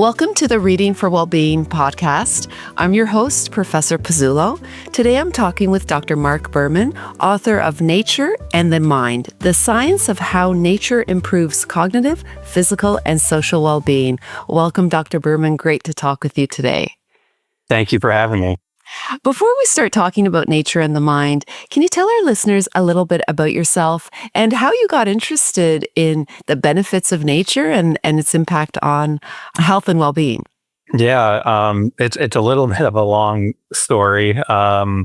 Welcome to the Reading for Wellbeing podcast. I'm your host, Professor Pozzulo. Today I'm talking with Dr. Marc Berman, author of Nature and the Mind, the science of how nature improves cognitive, physical, and social well-being. Welcome, Dr. Berman. Great to talk with you today. Thank you for having me. Before we start talking about nature and the mind, can you tell our listeners a little bit about yourself and how you got interested in the benefits of nature and its impact on health and well-being? Yeah, it's a little bit of a long story. I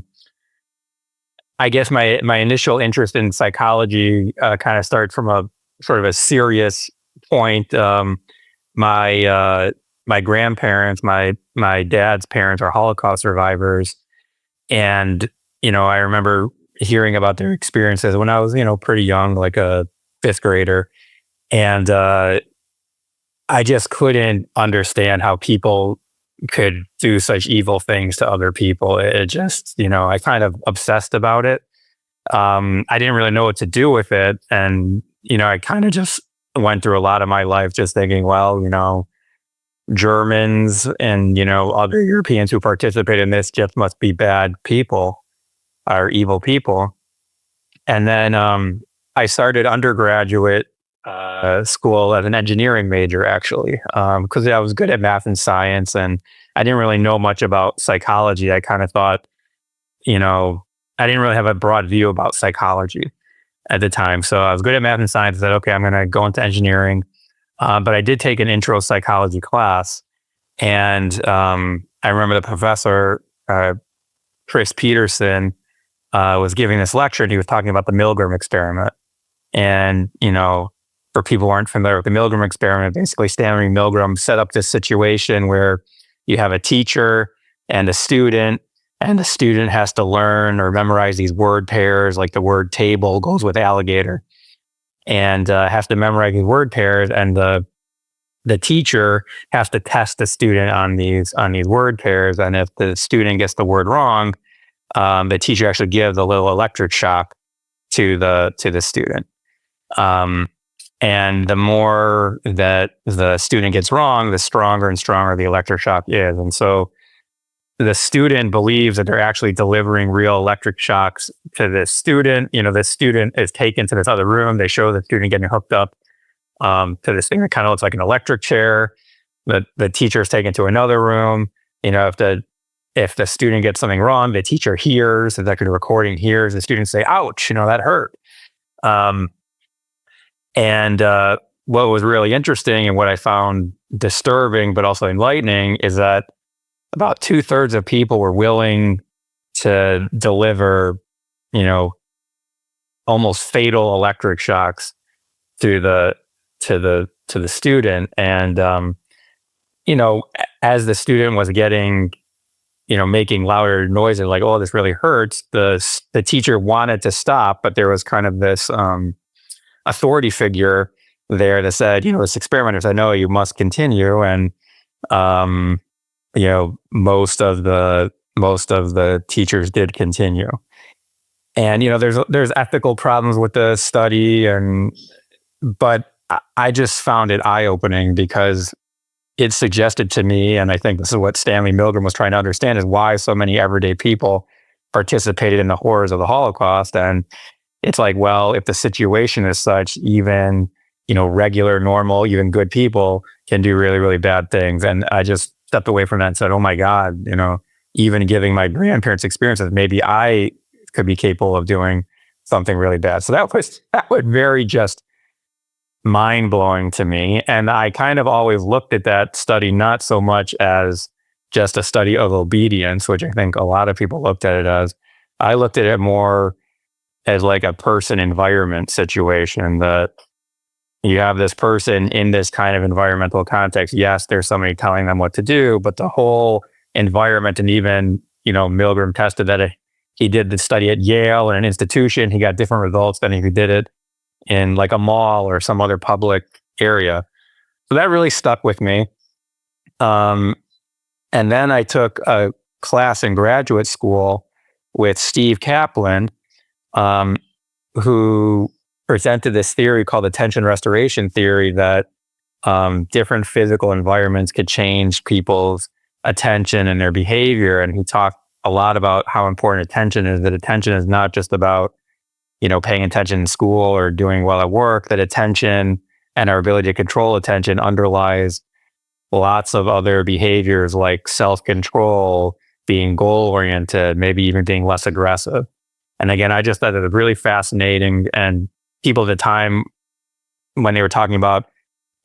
guess my initial interest in psychology kind of started from a sort of a serious point. My grandparents, my dad's parents are Holocaust survivors. And, I remember hearing about their experiences when I was, pretty young, like a fifth grader. And I just couldn't understand how people could do such evil things to other people. It just, I kind of obsessed about it. I didn't really know what to do with it. And, I kind of just went through a lot of my life just thinking, well, Germans and, other Europeans who participate in this just must be bad people or evil people. And then I started undergraduate school as an engineering major, actually, because I was good at math and science and I didn't really know much about psychology. I kind of thought, I didn't really have a broad view about psychology at the time. So I was good at math and science. I said, okay, I'm going to go into engineering. But I did take an intro psychology class. And I remember the professor, Chris Peterson, was giving this lecture and he was talking about the Milgram experiment. And, for people who aren't familiar with the Milgram experiment, basically Stanley Milgram set up this situation where you have a teacher and the student has to learn or memorize these word pairs, like the word table goes with alligator. And has to memorize these word pairs, and the teacher has to test the student on these word pairs. And if the student gets the word wrong, the teacher actually gives a little electric shock to the student. And the more that the student gets wrong, the stronger and stronger the electric shock is. And so the student believes that they're actually delivering real electric shocks to the student. The student is taken to this other room. They show the student getting hooked up to this thing that kind of looks like an electric chair. The teacher is taken to another room. If the student gets something wrong, the teacher hears, the executive recording hears the student say, "Ouch, that hurt." And what was really interesting and what I found disturbing, but also enlightening, is that about 2/3 of people were willing to deliver, almost fatal electric shocks to the student. And, as the student was getting, making louder noises like, "Oh, this really hurts," the teacher wanted to stop, but there was kind of this authority figure there that said, this experiment said, "No, you must continue." And, most of the teachers did continue. And, there's ethical problems with the study, but I just found it eye-opening because it suggested to me, and I think this is what Stanley Milgram was trying to understand, is why so many everyday people participated in the horrors of the Holocaust. And it's like, well, if the situation is such, even, regular, normal, even good people can do really, really bad things. And I just stepped away from that and said, oh my God, even giving my grandparents' experiences, maybe I could be capable of doing something really bad. So that was very just mind-blowing to me. And I kind of always looked at that study not so much as just a study of obedience, which I think a lot of people looked at it as. I looked at it more as like a person-environment situation, that you have this person in this kind of environmental context. Yes, there's somebody telling them what to do, but the whole environment, and even, Milgram tested that he did the study at Yale, in an institution, he got different results than if he did it in like a mall or some other public area. So that really stuck with me. And then I took a class in graduate school with Steve Kaplan, who presented this theory called attention restoration theory, that different physical environments could change people's attention and their behavior. And he talked a lot about how important attention is, that attention is not just about, paying attention in school or doing well at work, that attention and our ability to control attention underlies lots of other behaviors like self-control, being goal-oriented, maybe even being less aggressive. And again, I just thought it was really fascinating. And people at the time, when they were talking about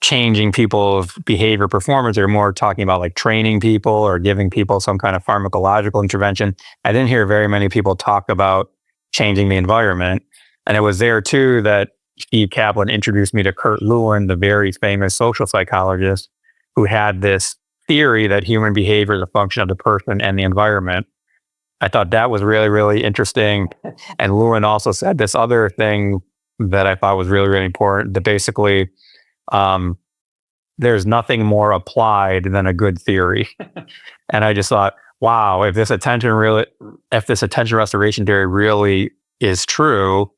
changing people's behavior performance, they were more talking about like training people or giving people some kind of pharmacological intervention. I didn't hear very many people talk about changing the environment. And it was there too that Steve Kaplan introduced me to Kurt Lewin, the very famous social psychologist, who had this theory that human behavior is a function of the person and the environment. I thought that was really, really interesting. And Lewin also said this other thing that I thought was really, really important, that basically there's nothing more applied than a good theory. And I just thought, wow, if this attention restoration theory really is true,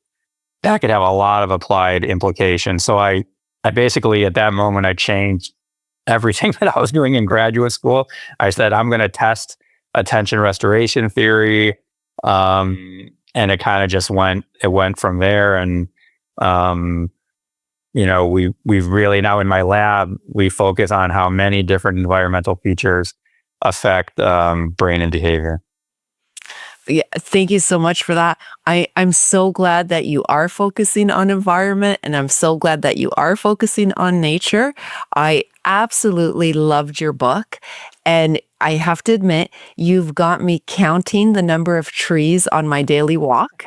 that could have a lot of applied implications. So I basically, at that moment, I changed everything that I was doing in graduate school. I said, I'm going to test attention restoration theory. And it kind of just went from there. And, we've really now in my lab, we focus on how many different environmental features affect brain and behavior. Yeah, thank you so much for that. I'm so glad that you are focusing on environment, and I'm so glad that you are focusing on nature. I absolutely loved your book, and I have to admit, you've got me counting the number of trees on my daily walk.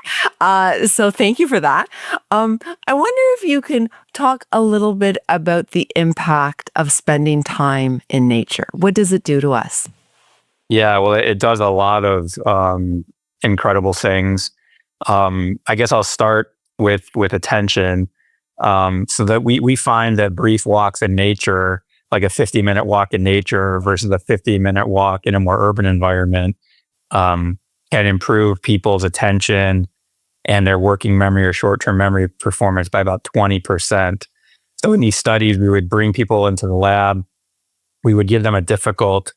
So thank you for that. I wonder if you can talk a little bit about the impact of spending time in nature. What does it do to us? Yeah, well, it does a lot of incredible things. I guess I'll start with attention. So that we find that brief walks in nature, like a 50-minute walk in nature versus a 50-minute walk in a more urban environment, can improve people's attention and their working memory or short-term memory performance by about 20%. So in these studies, we would bring people into the lab. We would give them a difficult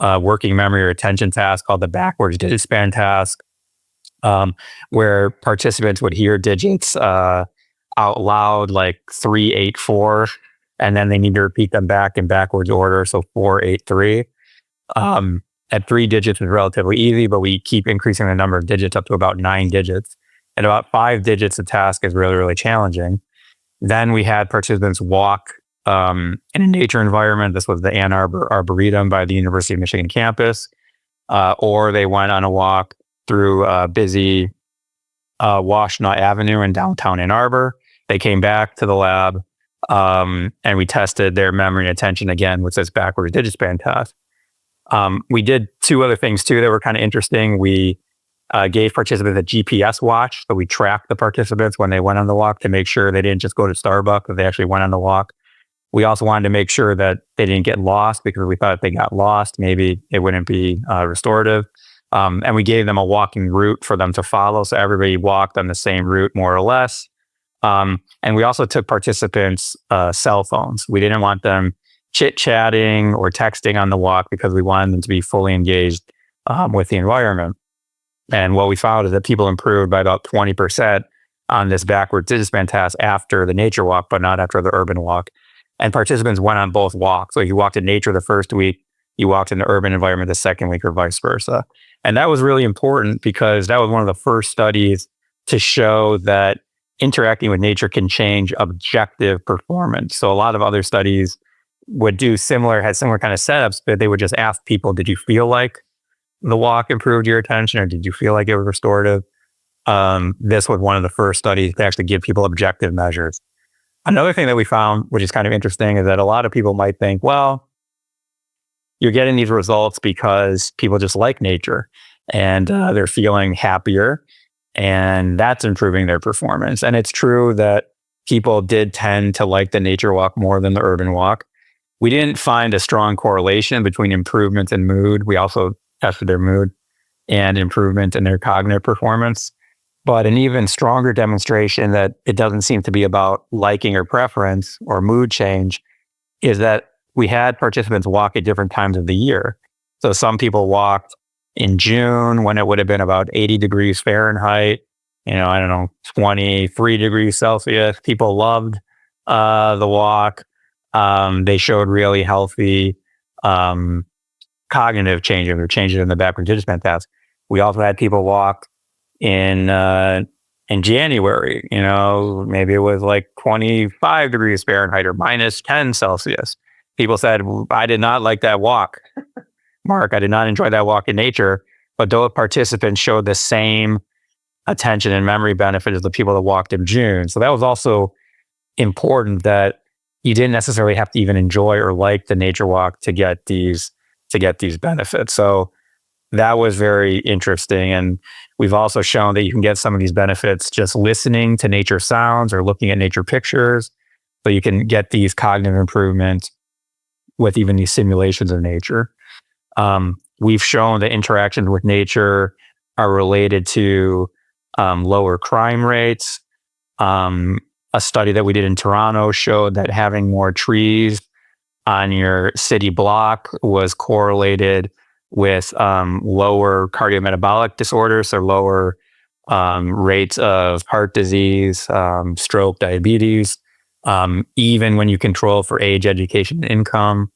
working memory or attention task called the backwards digit span task, where participants would hear digits out loud, like 3, 8, 4, and then they need to repeat them back in backwards order. So 4, 8, 3. At 3 digits is relatively easy, but we keep increasing the number of digits up to about 9 digits. At about 5 digits, the task is really, really challenging. Then we had participants walk in a nature environment. This was the Ann Arbor Arboretum by the University of Michigan campus, or they went on a walk through busy Washtenaw Avenue in downtown Ann Arbor. They came back to the lab, and we tested their memory and attention again with this backwards digit span test. We did 2 other things too that were kind of interesting. We gave participants a GPS watch, so we tracked the participants when they went on the walk to make sure they didn't just go to Starbucks, but they actually went on the walk. We also wanted to make sure that they didn't get lost, because we thought if they got lost, maybe it wouldn't be restorative. And we gave them a walking route for them to follow. So everybody walked on the same route, more or less. And we also took participants' cell phones. We didn't want them chit-chatting or texting on the walk, because we wanted them to be fully engaged with the environment. And what we found is that people improved by about 20% on this backwards digit span task after the nature walk, but not after the urban walk. And participants went on both walks. So you walked in nature the first week, you walked in the urban environment the second week, or vice versa. And that was really important, because that was one of the first studies to show that interacting with nature can change objective performance. So a lot of other studies would had similar kind of setups, but they would just ask people, did you feel like the walk improved your attention, or did you feel like it was restorative? This was one of the first studies to actually give people objective measures. Another thing that we found, which is kind of interesting, is that a lot of people might think, well, you're getting these results because people just like nature and they're feeling happier, and that's improving their performance. And it's true that people did tend to like the nature walk more than the urban walk. We didn't find a strong correlation between improvements in mood. We also tested their mood and improvement in their cognitive performance. But an even stronger demonstration that it doesn't seem to be about liking or preference or mood change is that we had participants walk at different times of the year. So some people walked in June when it would have been about 80 degrees Fahrenheit, 23 degrees Celsius. People loved the walk. They showed really healthy cognitive changes or changes in the backward participant task. We also had people walk in January, maybe it was like 25 degrees Fahrenheit or minus 10 Celsius. People said, I did not like that walk. Mark, I did not enjoy that walk in nature. But those participants showed the same attention and memory benefit as the people that walked in June. So that was also important, that you didn't necessarily have to even enjoy or like the nature walk to get these benefits. So that was very interesting. And we've also shown that you can get some of these benefits just listening to nature sounds or looking at nature pictures. So you can get these cognitive improvements with even these simulations of nature. We've shown that interactions with nature are related to lower crime rates. A study that we did in Toronto showed that having more trees on your city block was correlated with lower cardiometabolic disorders, or lower rates of heart disease, stroke, diabetes, even when you control for age, education, and income.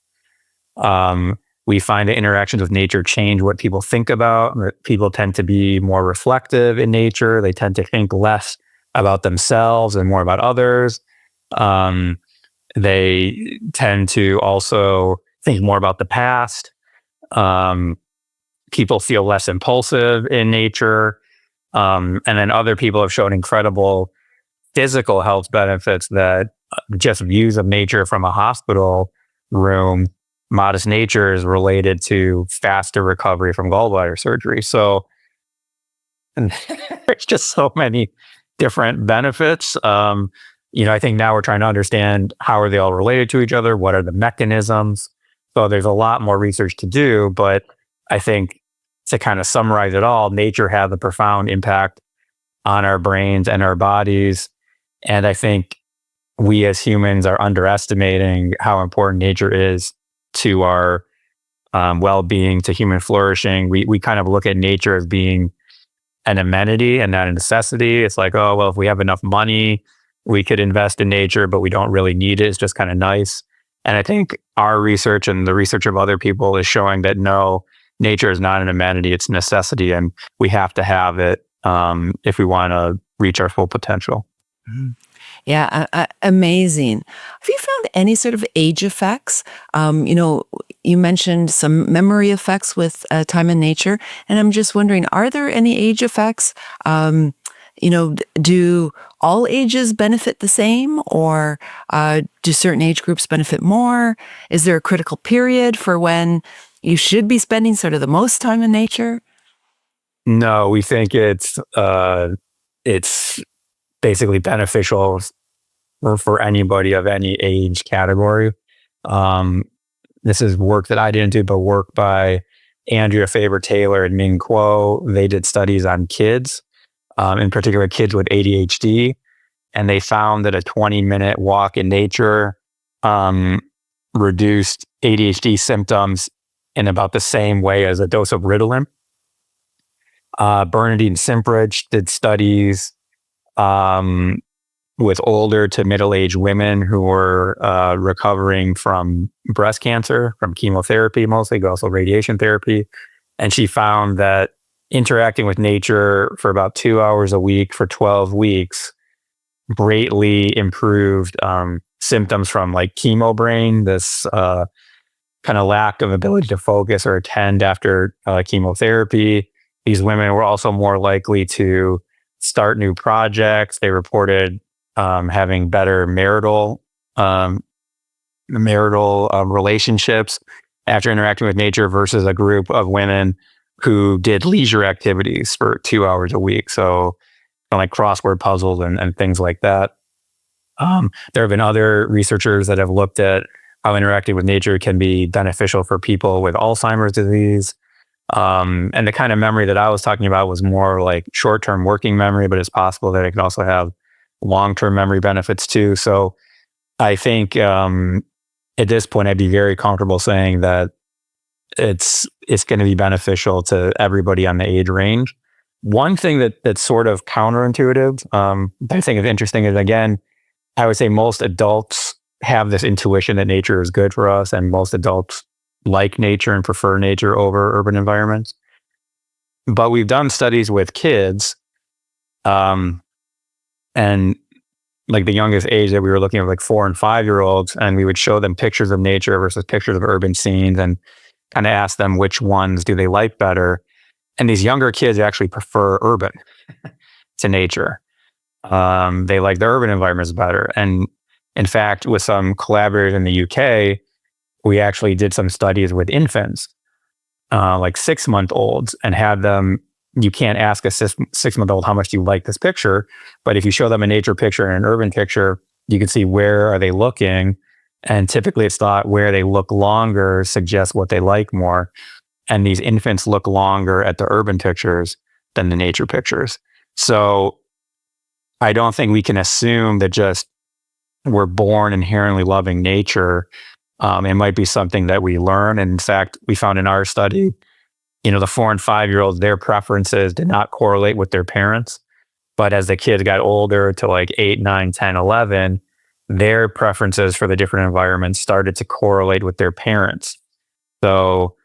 We find that interactions with nature change what people think about. People tend to be more reflective in nature. They tend to think less about themselves and more about others. They tend to also think more about the past. People feel less impulsive in nature. And then other people have shown incredible physical health benefits, that just views of nature from a hospital room, modest nature, is related to faster recovery from gallbladder surgery. So and there's just so many different benefits. I think now we're trying to understand, how are they all related to each other? What are the mechanisms? So there's a lot more research to do, but I think, to kind of summarize it all, nature has a profound impact on our brains and our bodies. And I think we as humans are underestimating how important nature is to our well-being, to human flourishing. We kind of look at nature as being an amenity and not a necessity. It's like, oh, well, if we have enough money, we could invest in nature, but we don't really need it. It's just kind of nice. And I think our research and the research of other people is showing that no, nature is not an amenity, it's a necessity, and we have to have it if we want to reach our full potential. Mm. Yeah, amazing. Have you found any sort of age effects? You mentioned some memory effects with time in nature, and I'm just wondering, are there any age effects? Do all ages benefit the same, or do certain age groups benefit more? Is there a critical period for when you should be spending sort of the most time in nature? No, we think it's basically beneficial for anybody of any age category. This is work that I didn't do, but work by Andrea Faber-Taylor and Ming Kuo. They did studies on kids, in particular kids with ADHD, and they found that a 20-minute walk in nature reduced ADHD symptoms in about the same way as a dose of Ritalin. Bernadine Simpridge did studies with older to middle-aged women who were recovering from breast cancer, from chemotherapy mostly, but also radiation therapy. And she found that interacting with nature for about 2 hours a week for 12 weeks greatly improved symptoms from like chemo brain, this kind of lack of ability to focus or attend after chemotherapy. These women were also more likely to start new projects. They reported having better marital relationships after interacting with nature versus a group of women who did leisure activities for 2 hours a week. So like crossword puzzles and things like that. There have been other researchers that have looked at how interacting with nature can be beneficial for people with Alzheimer's disease. And the kind of memory that I was talking about was more like short-term working memory, but it's possible that it can also have long-term memory benefits too. So I think at this point, I'd be very comfortable saying that it's going to be beneficial to everybody on the age range. One thing that's sort of counterintuitive, that I think is interesting is, again, I would say most adults have this intuition that nature is good for us, and most adults like nature and prefer nature over urban environments. But we've done studies with kids, and like the youngest age that we were looking at, like 4 and 5-year-olds, and we would show them pictures of nature versus pictures of urban scenes and kind of ask them which ones do they like better. And these younger kids actually prefer urban to nature. They like the urban environments better. And in fact, with some collaborators in the UK, we actually did some studies with infants, like 6-month-olds, and had them, you can't ask a 6-month-old, how much do you like this picture? But if you show them a nature picture and an urban picture, you can see where are they looking. And typically it's thought where they look longer suggests what they like more. And these infants look longer at the urban pictures than the nature pictures. So I don't think we can assume that just we're born inherently loving nature. It might be something that we learn. And in fact, we found in our study, the 4 and 5-year-olds, their preferences did not correlate with their parents. But as the kids got older to like 8, 9, 10, 11, their preferences for the different environments started to correlate with their parents. So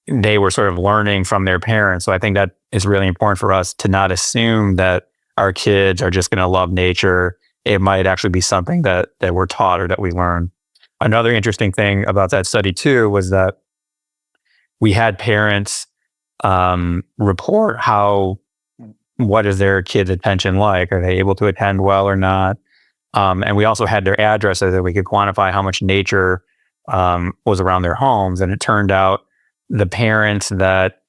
they were sort of learning from their parents. So I think that is really important for us to not assume that our kids are just going to love nature. It might actually be something that we're taught or that we learn. Another interesting thing about that study too was that we had parents report what is their kids' attention like? Are they able to attend well or not? And we also had their addresses that we could quantify how much nature was around their homes. And it turned out the parents that,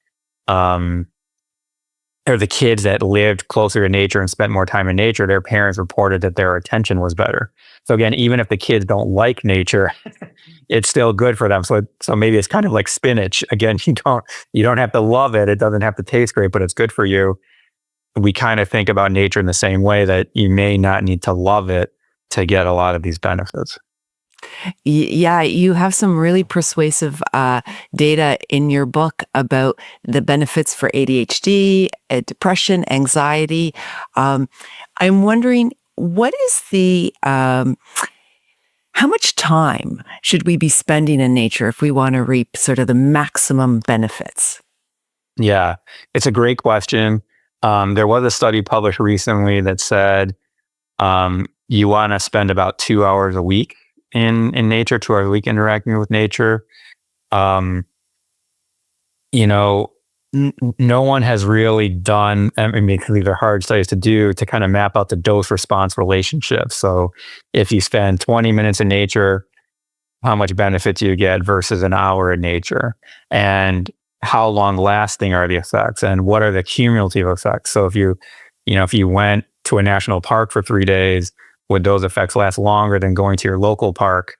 or the kids that lived closer to nature and spent more time in nature, their parents reported that their attention was better. So again, even if the kids don't like nature, it's still good for them. So maybe it's kind of like spinach. Again, you don't have to love it. It doesn't have to taste great, but it's good for you. We kind of think about nature in the same way, that you may not need to love it to get a lot of these benefits. Yeah, you have some really persuasive data in your book about the benefits for ADHD, depression, anxiety. I'm wondering, what is how much time should we be spending in nature if we want to reap sort of the maximum benefits? Yeah, it's a great question. There was a study published recently that said you want to spend about 2 hours a week in nature, 2 hours a week interacting with nature. No one has really done, because these are hard studies to do, to kind of map out the dose response relationship. So if you spend 20 minutes in nature, how much benefit do you get versus an hour in nature? And how long lasting are the effects, and what are the cumulative effects? So if you went to a national park for 3 days, would those effects last longer than going to your local park,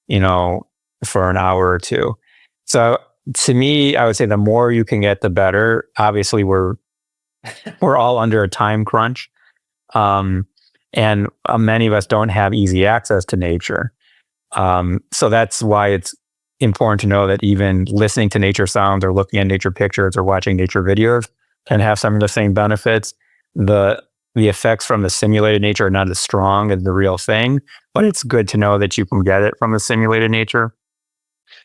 for an hour or two? So to me, I would say the more you can get, the better. Obviously, we're all under a time crunch. And many of us don't have easy access to nature. So that's why it's important to know that even listening to nature sounds or looking at nature pictures or watching nature videos can have some of the same benefits. The effects from the simulated nature are not as strong as the real thing, but it's good to know that you can get it from the simulated nature.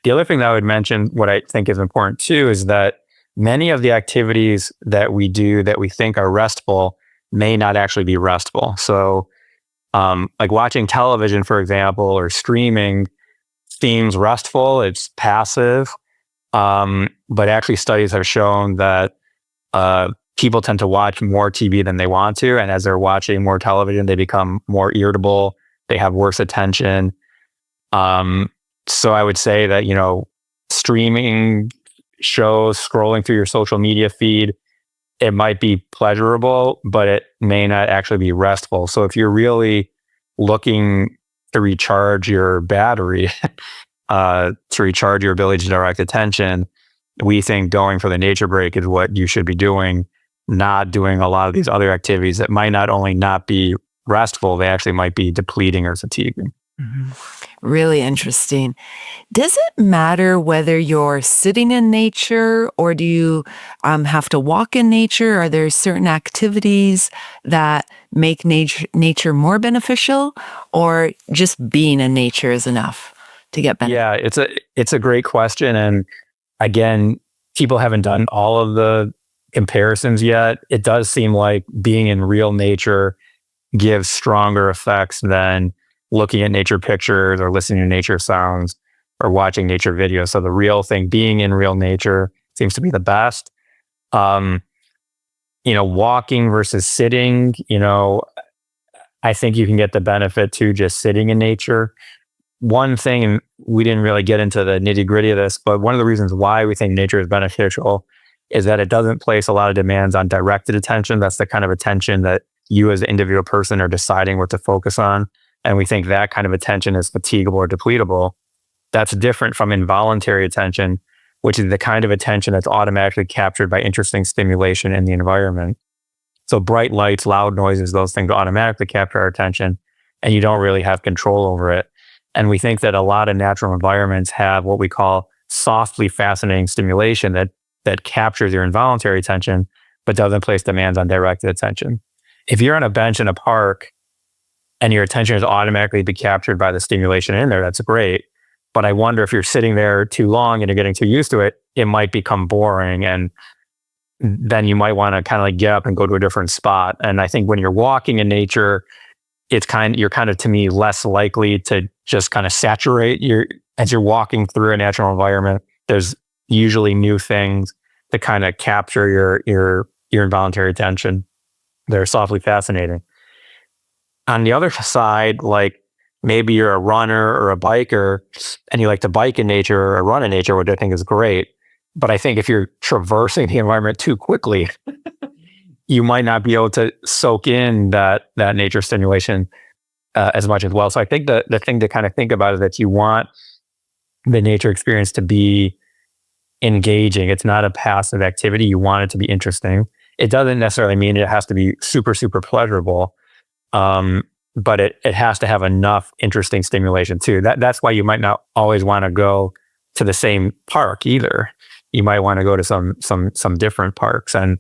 The other thing that I would mention, what I think is important too, is that many of the activities that we do that we think are restful may not actually be restful. So like watching television, for example, or streaming seems restful, it's passive. But actually studies have shown that people tend to watch more TV than they want to. And as they're watching more television, they become more irritable. They have worse attention. So I would say that, streaming shows, scrolling through your social media feed, it might be pleasurable, but it may not actually be restful. So if you're really looking to recharge your battery, to recharge your ability to direct attention, we think going for the nature break is what you should be doing, not doing a lot of these other activities that might not only not be restful, they actually might be depleting or fatiguing. Mm-hmm. Really interesting. Does it matter whether you're sitting in nature or do you have to walk in nature? Are there certain activities that make nature more beneficial, or just being in nature is enough to get benefit? Yeah, it's a great question. And again, people haven't done all of the comparisons yet. It does seem like being in real nature gives stronger effects than looking at nature pictures or listening to nature sounds or watching nature videos. So the real thing, being in real nature, seems to be the best. Um, walking versus sitting, I think you can get the benefit to just sitting in nature. One thing, and we didn't really get into the nitty gritty of this, but one of the reasons why we think nature is beneficial is that it doesn't place a lot of demands on directed attention. That's the kind of attention that you as an individual person are deciding what to focus on. And we think that kind of attention is fatigable or depletable. That's different from involuntary attention, which is the kind of attention that's automatically captured by interesting stimulation in the environment. So bright lights, loud noises, those things automatically capture our attention, and you don't really have control over it. And we think that a lot of natural environments have what we call softly fascinating stimulation that captures your involuntary attention, but doesn't place demands on directed attention. If you're on a bench in a park and your attention is automatically be captured by the stimulation in there, that's great. But I wonder if you're sitting there too long and you're getting too used to it, it might become boring. And then you might want to kind of like get up and go to a different spot. And I think when you're walking in nature, you're kind of, to me, less likely to just kind of saturate as you're walking through a natural environment. There's usually new things to kind of capture your involuntary attention. They're softly fascinating. On the other side, like maybe you're a runner or a biker and you like to bike in nature or run in nature, which I think is great. But I think if you're traversing the environment too quickly, you might not be able to soak in that nature stimulation as much as well. So I think the thing to kind of think about is that you want the nature experience to be engaging. It's not a passive activity. You want it to be interesting. It doesn't necessarily mean it has to be super, super pleasurable, but it has to have enough interesting stimulation too. That's why you might not always want to go to the same park either. You might want to go to some different parks. And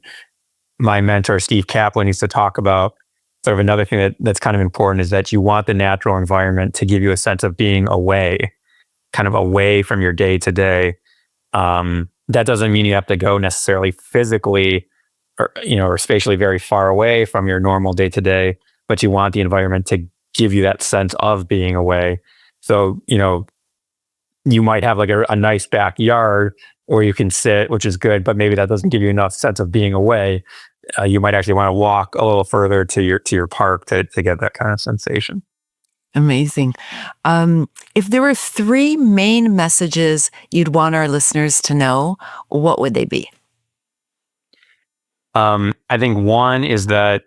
my mentor, Steve Kaplan, used to talk about sort of another thing that's kind of important is that you want the natural environment to give you a sense of being away, kind of away from your day to day. That doesn't mean you have to go necessarily physically or spatially very far away from your normal day to day, but you want the environment to give you that sense of being away. So, you might have like a nice backyard where you can sit, which is good, but maybe that doesn't give you enough sense of being away. You might actually want to walk a little further to your park to get that kind of sensation. Amazing. If there were three main messages you'd want our listeners to know, what would they be? I think one is that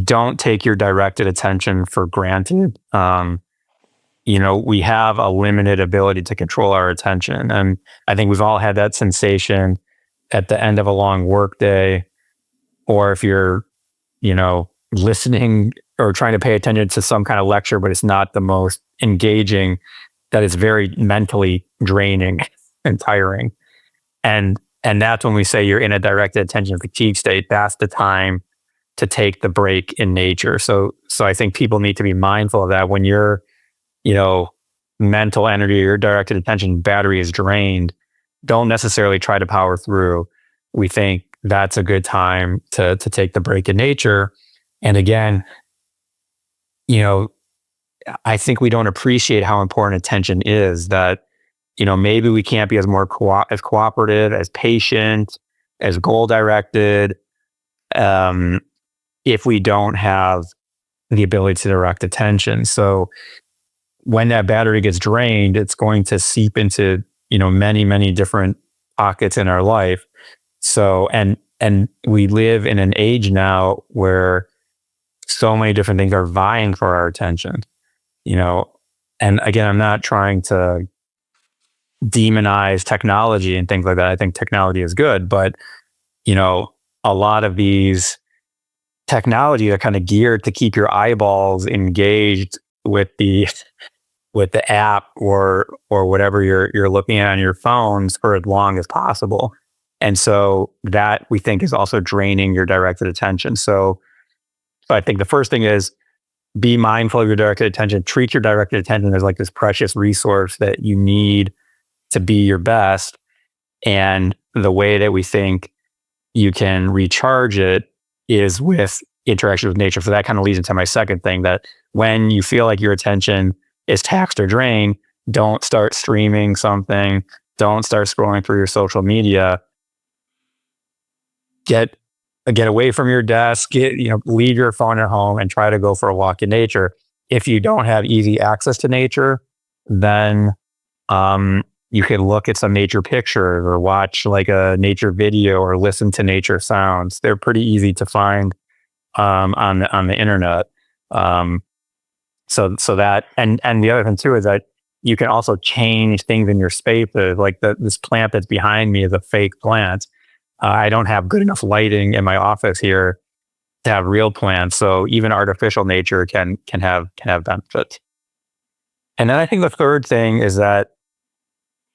don't take your directed attention for granted. We have a limited ability to control our attention. And I think we've all had that sensation at the end of a long work day, or if you're, listening or trying to pay attention to some kind of lecture, but it's not the most engaging, that is very mentally draining and tiring. And that's when we say you're in a directed attention fatigue state. That's the time to take the break in nature. So I think people need to be mindful of that when your mental energy, your directed attention battery is drained. Don't necessarily try to power through. We think that's a good time to take the break in nature. And again, I think we don't appreciate how important attention is, that, maybe we can't be as cooperative, as patient, as goal directed, if we don't have the ability to direct attention. So when that battery gets drained, it's going to seep into, many, many different pockets in our life. So, and we live in an age now where so many different things are vying for our attention, and again, I'm not trying to demonize technology and things like that. I think technology is good, but, a lot of these technology are kind of geared to keep your eyeballs engaged with the with the app or whatever you're looking at on your phones for as long as possible. And so that we think is also draining your directed attention. So I think the first thing is be mindful of your directed attention. Treat your directed attention as like this precious resource that you need to be your best. And the way that we think you can recharge it is with interaction with nature. So that kind of leads into my second thing, that when you feel like your attention is taxed or drained, don't start streaming something. Don't start scrolling through your social media. Get away from your desk, leave your phone at home and try to go for a walk in nature. If you don't have easy access to nature, then you can look at some nature pictures or watch like a nature video or listen to nature sounds. They're pretty easy to find on the internet. So that, and the other thing too is that you can also change things in your space. Like this plant that's behind me is a fake plant. I don't have good enough lighting in my office here to have real plants. So even artificial nature can have benefits. And then I think the third thing is that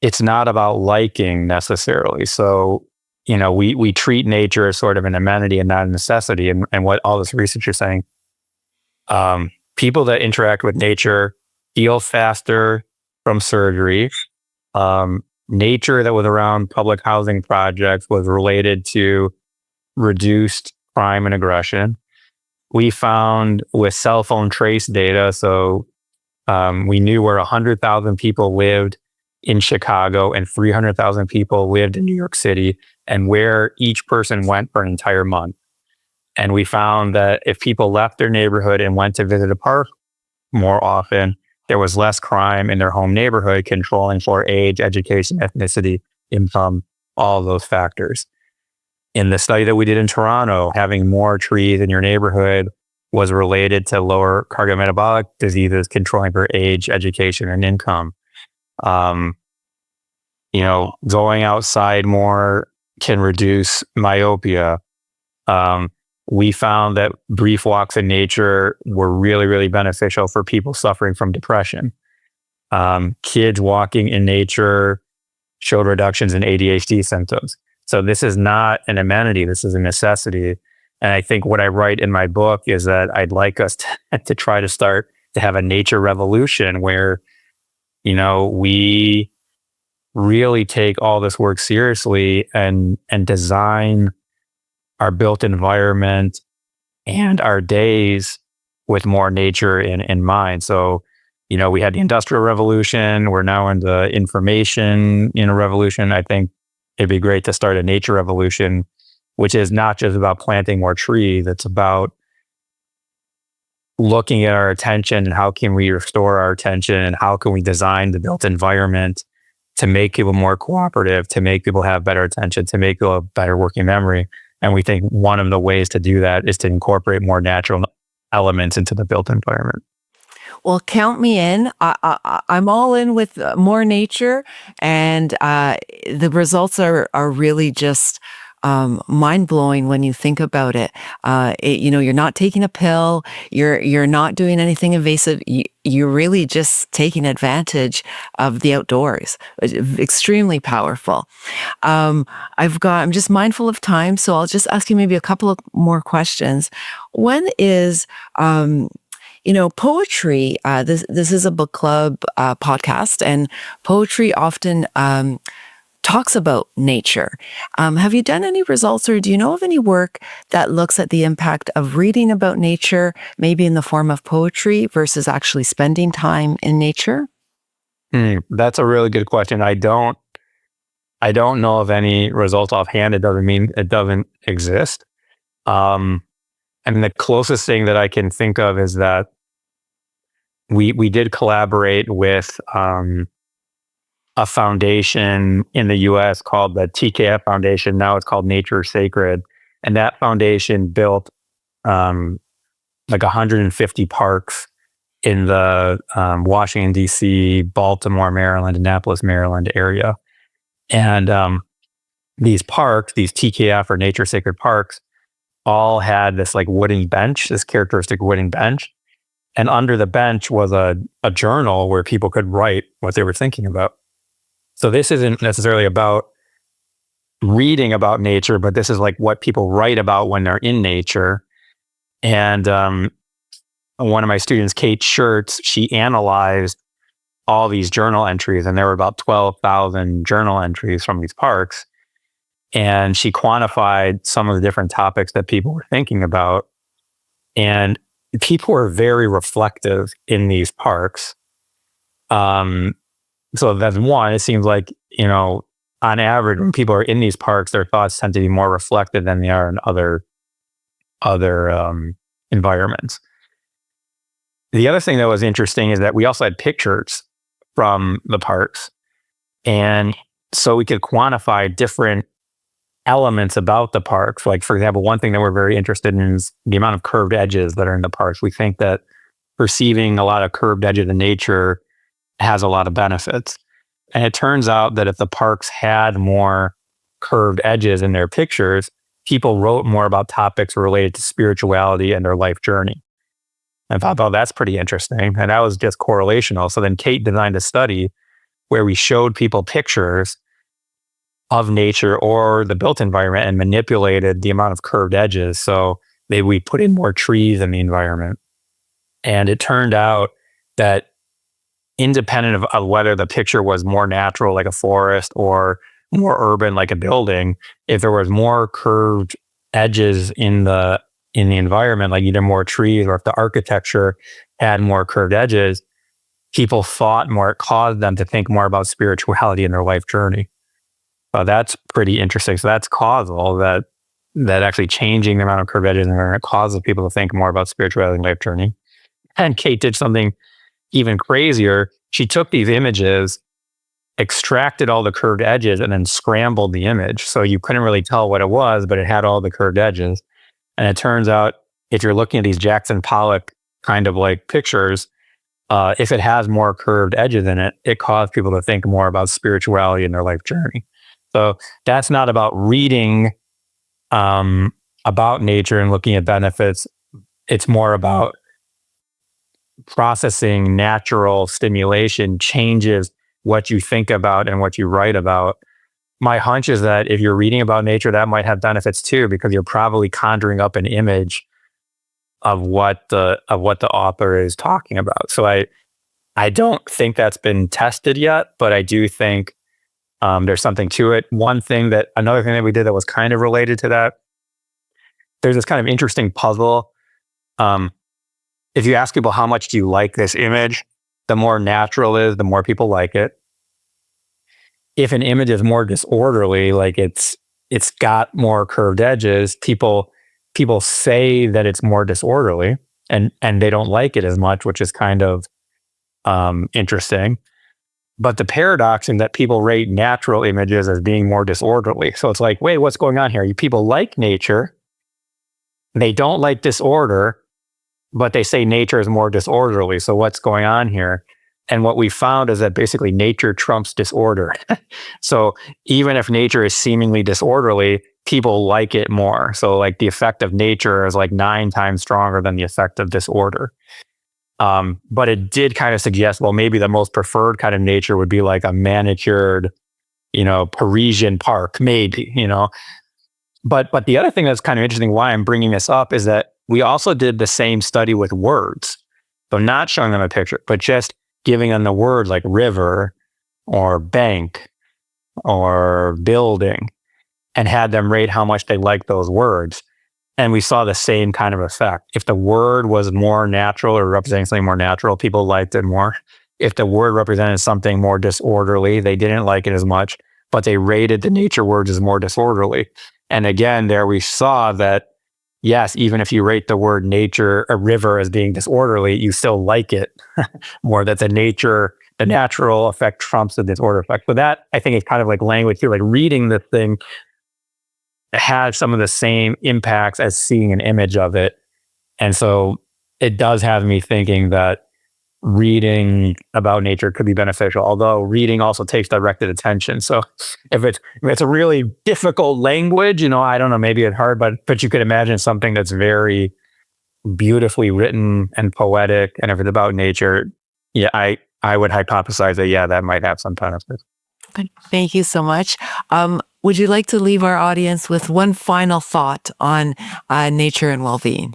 it's not about liking necessarily. So, we treat nature as sort of an amenity and not a necessity. And what all this research is saying, people that interact with nature heal faster from surgery. Nature that was around public housing projects was related to reduced crime and aggression. We found with cell phone trace data, so we knew where 100,000 people lived in Chicago and 300,000 people lived in New York City, and where each person went for an entire month. And we found that if people left their neighborhood and went to visit a park more often, there was less crime in their home neighborhood, controlling for age, education, ethnicity, income, all of those factors. In the study that we did in Toronto, having more trees in your neighborhood was related to lower cardiometabolic diseases, controlling for age, education, and income. Going outside more can reduce myopia. We found that brief walks in nature were really, really beneficial for people suffering from depression. Kids walking in nature showed reductions in ADHD symptoms. So this is not an amenity, this is a necessity. And I think what I write in my book is that I'd like us to try to start to have a nature revolution where, we really take all this work seriously and design our built environment and our days with more nature in mind. So, we had the Industrial Revolution. We're now in the information revolution. I think it'd be great to start a nature revolution, which is not just about planting more trees. It's about looking at our attention and how can we restore our attention and how can we design the built environment to make people more cooperative, to make people have better attention, to make people have better working memory. And we think one of the ways to do that is to incorporate more natural elements into the built environment. Well, count me in. I'm all in with more nature, and the results are really just mind blowing when you think about it. You're not taking a pill. You're not doing anything invasive. You're really just taking advantage of the outdoors. Extremely powerful. I'm just mindful of time, so I'll just ask you maybe a couple of more questions. One is, poetry. This is a book club podcast, and poetry often talks about nature. Have you done any results, or do you know of any work that looks at the impact of reading about nature, maybe in the form of poetry, versus actually spending time in nature? That's a really good question. I don't know of any results offhand. It doesn't mean it doesn't exist. And the closest thing that I can think of is that we did collaborate with a foundation in the US called the TKF Foundation. Now it's called Nature Sacred. And that foundation built like 150 parks in the Washington, D.C., Baltimore, Maryland, Annapolis, Maryland area. And these parks, these TKF or Nature Sacred parks, all had this like wooden bench, this characteristic wooden bench. And under the bench was a journal where people could write what they were thinking about. So this isn't necessarily about reading about nature, but this is like what people write about when they're in nature. And one of my students, Kate Schertz, she analyzed all these journal entries, and there were about 12,000 journal entries from these parks. And she quantified some of the different topics that people were thinking about. And people were very reflective in these parks. So that's one, it seems like, on average, when people are in these parks, their thoughts tend to be more reflective than they are in other environments. The other thing that was interesting is that we also had pictures from the parks. And so we could quantify different elements about the parks. Like, for example, one thing that we're very interested in is the amount of curved edges that are in the parks. We think that perceiving a lot of curved edges in nature has a lot of benefits. And it turns out that if the parks had more curved edges in their pictures, people wrote more about topics related to spirituality and their life journey. I thought, oh, that's pretty interesting. And that was just correlational. So then Kate designed a study where we showed people pictures of nature or the built environment and manipulated the amount of curved edges. So maybe we put in more trees in the environment. And it turned out that independent of whether the picture was more natural, like a forest, or more urban, like a building, if there was more curved edges in the environment, like either more trees or if the architecture had more curved edges, people thought more. It caused them to think more about spirituality in their life journey. That's pretty interesting. So that's causal, that actually changing the amount of curved edges in the environment causes people to think more about spirituality and life journey. And Kate did something even crazier. She took these images, extracted all the curved edges, and then scrambled the image. So you couldn't really tell what it was, but it had all the curved edges. And it turns out, if you're looking at these Jackson Pollock kind of like pictures, if it has more curved edges in it, it caused people to think more about spirituality in their life journey. So that's not about reading about nature and looking at benefits. It's more about processing natural stimulation changes what you think about and what you write about. My hunch is that if you're reading about nature, that might have benefits too, because you're probably conjuring up an image of what the author is talking about. So I don't think that's been tested yet, but I do think there's something to it. Another thing that we did that was kind of related to that, there's this kind of interesting puzzle. If you ask people how much do you like this image, the more natural it is, the more people like it. If an image is more disorderly, like it's got more curved edges, people say that it's more disorderly and they don't like it as much, which is kind of interesting. But the paradox in that people rate natural images as being more disorderly. So it's like, wait, what's going on here? You people like nature, they don't like disorder, but they say nature is more disorderly. So what's going on here? And what we found is that basically nature trumps disorder. So even if nature is seemingly disorderly, people like it more. So like the effect of nature is like 9 times stronger than the effect of disorder. But it did kind of suggest, well, maybe the most preferred kind of nature would be like a manicured, Parisian park, maybe, But the other thing that's kind of interesting, why I'm bringing this up, is that we also did the same study with words. So not showing them a picture, but just giving them the words like river or bank or building, and had them rate how much they like those words. And we saw the same kind of effect. If the word was more natural or representing something more natural, people liked it more. If the word represented something more disorderly, they didn't like it as much, but they rated the nature words as more disorderly. And again, there we saw that, yes, even if you rate the word nature, a river, as being disorderly, you still like it more. That the natural effect trumps the disorder effect. So that, I think, is kind of like language here, like reading this thing has some of the same impacts as seeing an image of it. And so it does have me thinking that reading about nature could be beneficial, although reading also takes directed attention. So if it's a really difficult language, I don't know, maybe it's hard, but you could imagine something that's very beautifully written and poetic, and if it's about nature, yeah, I would hypothesize that, yeah, that might have some benefits. Thank you so much. Would you like to leave our audience with one final thought on nature and well-being?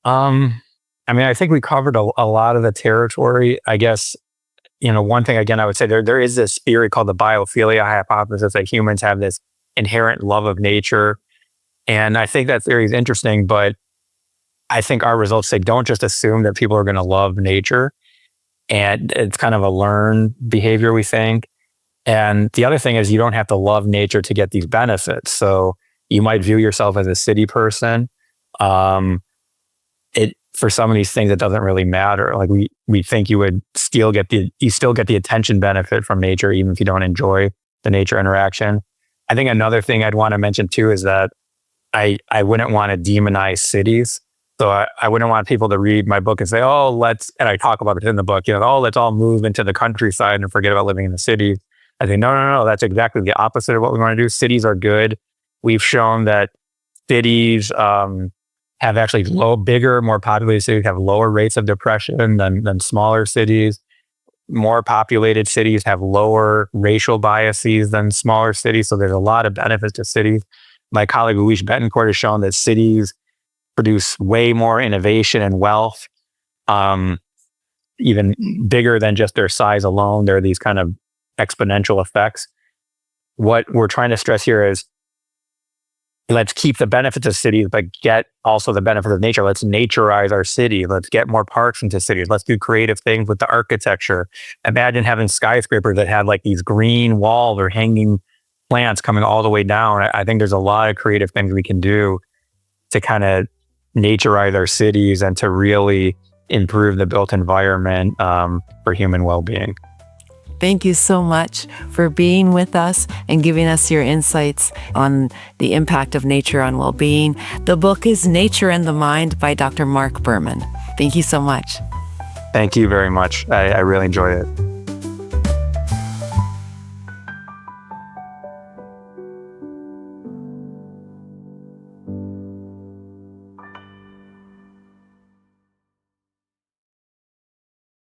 I mean, I think we covered a lot of the territory. I guess, one thing again, I would say there is this theory called the biophilia hypothesis that humans have this inherent love of nature. And I think that theory is interesting, but I think our results say don't just assume that people are going to love nature. And it's kind of a learned behavior, we think. And the other thing is you don't have to love nature to get these benefits. So you might view yourself as a city person. For some of these things, it doesn't really matter. Like we think you would still get the attention benefit from nature, even if you don't enjoy the nature interaction. I think another thing I'd want to mention too is that I wouldn't want to demonize cities. So I wouldn't want people to read my book and say, and I talk about it in the book, let's all move into the countryside and forget about living in the city. I think, no, that's exactly the opposite of what we want to do. Cities are good. We've shown that cities have actually bigger, more populated cities have lower rates of depression than smaller cities. More populated cities have lower racial biases than smaller cities. So there's a lot of benefits to cities. My colleague Luis Betancourt has shown that cities produce way more innovation and wealth, even bigger than just their size alone. There are these kind of exponential effects. What we're trying to stress here is let's keep the benefits of cities, but get also the benefits of nature. Let's naturize our city. Let's get more parks into cities. Let's do creative things with the architecture. Imagine having skyscrapers that had like these green walls or hanging plants coming all the way down. I think there's a lot of creative things we can do to kind of naturize our cities and to really improve the built environment for human well-being. Thank you so much for being with us and giving us your insights on the impact of nature on well-being. The book is Nature and the Mind by Dr. Marc Berman. Thank you so much. Thank you very much. I really enjoyed it.